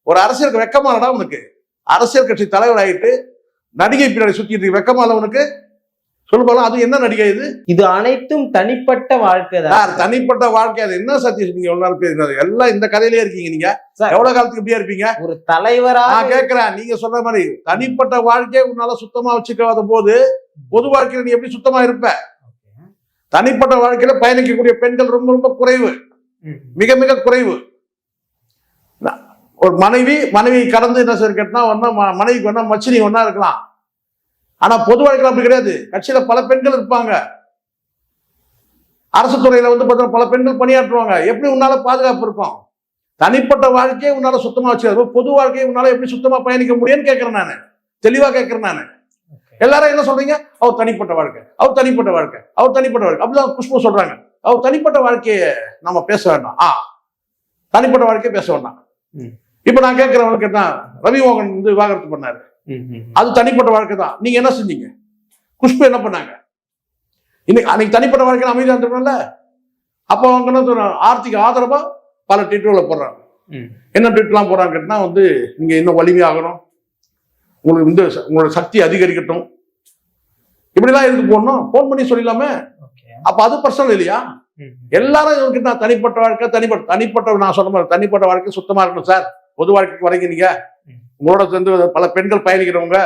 ஒரு அரசியலுக்கு வெக்கமானடா உனக்கு? அரசியல் கட்சி தலைவர் ஆயிட்டு நடிகை பின்னாடி சுத்திட்டு வெக்கமால உனக்கு? சொல்லு போலாம், அது என்ன நடிகை இது? இது அனைத்தும் தனிப்பட்ட வாழ்க்கை தான். தனிப்பட்ட வாழ்க்கை. அது என்ன சதீஷ் நீங்க எவ்வளவு நாள் பேசுறது? எல்லாம் இந்த கதையிலேயே இருக்கீங்க. நீங்க எவ்வளவு காலத்துக்கு இப்படியா இருப்பீங்க? ஒரு தலைவரா நான் கேட்கிறேன், நீங்க சொல்ற மாதிரி தனிப்பட்ட வாழ்க்கையை உன்னால சுத்தமா வச்சுக்காத போது பொது வாழ்க்கையில நீ எப்படி சுத்தமா இருப்ப? தனிப்பட்ட வாழ்க்கையில பயணிக்கக்கூடிய பெண்கள் ரொம்ப ரொம்ப குறைவு, மிக மிக குறைவு. ஒரு மனைவி கடந்து என்ன சார் கேட்டா ஒன்னா மனைவிக்கு ஒன்னா மச்சினி ஒன்னா இருக்கலாம். ஆனா பொது வாழ்க்கையில அப்படி கிடையாது. கட்சியில பல பெண்கள் இருப்பாங்க, அரசு துறையில வந்து பல பெண்கள் பணியாற்றுவாங்க. எப்படி உன்னால பாதுகாப்பு இருக்கும்? தனிப்பட்ட வாழ்க்கையை உன்னால சுத்தமா வச்சுக்காது, பொது வாழ்க்கையை உன்னால எப்படி சுத்தமா பயணிக்க முடியும்னு கேட்கிறேன் நானு. தெளிவா கேட்கிறேன் நானு. எல்லாரும் என்ன சொல்றீங்க? அவர் தனிப்பட்ட வாழ்க்கை, அவர் தனிப்பட்ட வாழ்க்கை, அவர் தனிப்பட்ட வாழ்க்கை அப்படிதான் குஷ்பு சொல்றாங்க. அவர் தனிப்பட்ட வாழ்க்கையை நம்ம பேச வேண்டாம். தனிப்பட்ட வாழ்க்கையை பேச வேண்டாம். இப்ப நான் கேட்கிறவங்க கேட்டா, ரவிமோகன் வந்து விவாகரத்து பண்ணாரு, அது தனிப்பட்ட வாழ்க்கை தான். நீங்க என்ன செஞ்சீங்க? குஷ்பு என்ன பண்ணாங்க? இன்னைக்கு அன்னைக்கு தனிப்பட்ட வாழ்க்கையில அமைதியா இருந்திருக்கணும்ல. அப்போ அவங்க என்ன சொல்றாங்க? ஆர்த்திக்கு ஆதரவா பல ட்வீட்டுகளை போடுறாங்க. என்ன ட்வீட்லாம் போடுறாங்க கேட்டா வந்து, நீங்க இன்னும் வலிமையாகணும், உங்களுக்கு வந்து உங்களோட சக்தி அதிகரிக்கட்டும், இப்படிலாம் எதுக்கு போடணும்? போன் பண்ணி சொல்லிடலாமே. அப்ப அது பர்சனல் இல்லையா? எல்லாரும் கிட்ட தனிப்பட்ட வாழ்க்கை தனிப்பட்ட நான் சொன்ன மாதிரி தனிப்பட்ட வாழ்க்கை சுத்தமா இருக்கணும் சார். பொது வாழ்க்கைக்கு வரீங்க, நீங்க உங்களோட சேர்ந்து பல பெண்கள் பயணிக்கிறவங்க